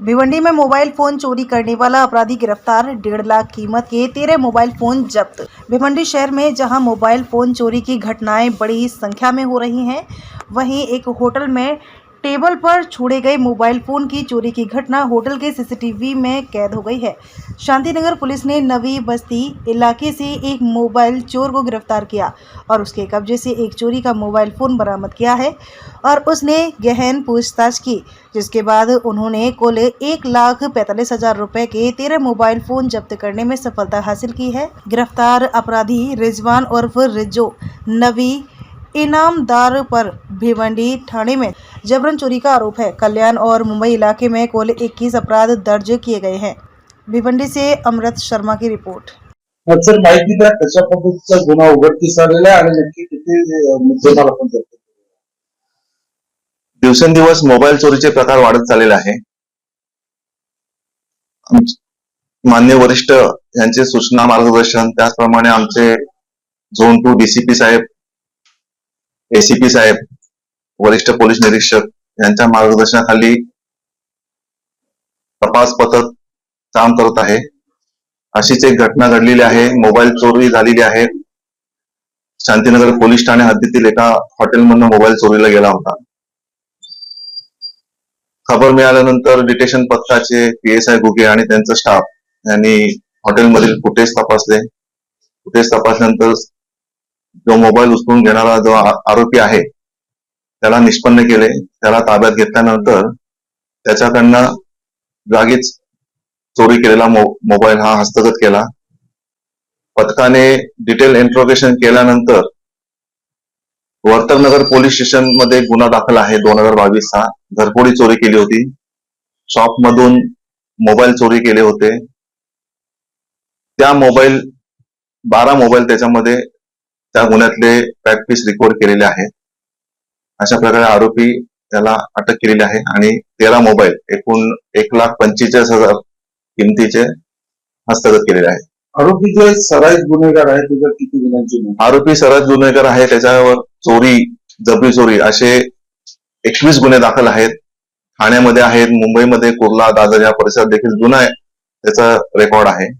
भिवंडी में mobile phone चोरी करने वाला अपराधी गिरफ्तार। 1.5 लाख कीमत के 13 मोबाइल फोन जब्त। भिवंडी शहर में जहां मोबाइल फोन चोरी की घटनाएं बड़ी संख्या में हो रही हैं, वहीं एक होटल में टेबल पर छोड़े गए मोबाइल फोन की चोरी की घटना होटल के सीसीटीवी में कैद हो गई है। शांतिनगर पुलिस ने नवी बस्ती इलाके से एक मोबाइल चोर को गिरफ्तार किया और उसके कब्जे से एक चोरी का मोबाइल फोन बरामद किया है और उसने गहन पूछताछ की, जिसके बाद उन्होंने कुल 1,45,000 रुपए के 13 मोबाइल फोन जब्त करने में सफलता हासिल की है। गिरफ्तार अपराधी रिजवान उर्फ रिज्जो नवी इनामदार पर भिवंडी थाने में जबरन चोरी का आरोप है। कल्याण और मुंबई इलाके में कुल 21 अपराध दर्ज किए गए हैं। भिवंडी से अमृत शर्मा की रिपोर्ट। सर, माहिती द्या कशा पद्धतीचा गुन्हा उघडकीस आलेला आहे आणि नक्की किती मुद्देमाल आपण जप्त केले? दिवसेंदिवस मोबाईल चोरीचे प्रकार वाढत चाललेले आहे। मान्य वरिष्ठ यांचे सूचना मार्गदर्शन, त्याचप्रमाणे आमचे झोन 2 डीसीपी साहेब, एसीपी साहेब, वरिष्ठ पोलीस निरीक्षक यांच्या मार्गदर्शनाखाली तपास पथक काम करत आहे। अशीच एक घटना घडलेली आहे। मोबाईल चोरी झालेली आहे। शांतीनगर पोलीस ठाणे हद्दीतील एका हॉटेलमधून मोबाईल चोरीला गेला होता। खबर मिळाल्यानंतर डिटेक्शन पथकाचे पीएसआय गुगे आणि त्यांचा स्टाफ यांनी हॉटेलमधील फुटेज तपासले। फुटेज तपासल्यानंतर जो मोबाईल उचलून घेणारा जो आरोपी आहे त्याला निष्पन्न केले। त्याला ताब्यात घेतल्यानंतर त्याच्याकडनं जागीच चोरी केलेला मोबाईल हा हस्तगत केला। पथकाने डिटेल इंट्रोगेशन केल्यानंतर वर्तकनगर पोलीस स्टेशन मध्ये गुन्हा दाखल आहे 2022 चा। घरफोडी चोरी केली होती। शॉप मधून मोबाईल चोरी केले होते। त्या 12 मोबाईल त्याच्यामध्ये त्या गुन्ह्यातले प्रॅक्टिस रेकॉर्ड केलेले आहेत। अशा प्रकारे आरोपी त्याला अटक केलेली आहे आणि 13 मोबाईल एकूण 1,45,000 किमतीचे हस्तगत केलेले आहे। आरोपी जो सराईत गुन्हेगार आहे त्याच्या किती गुन्ह्यांची नोंद? आरोपी सराईत गुन्हेगार आहे। त्याच्यावर चोरी, जबरी चोरी असे 21 गुन्हे दाखल आहेत। ठाण्यामध्ये आहेत, मुंबईमध्ये कुर्ला, दादर या परिसरात देखील गुन्हा त्याचा रेकॉर्ड आहे।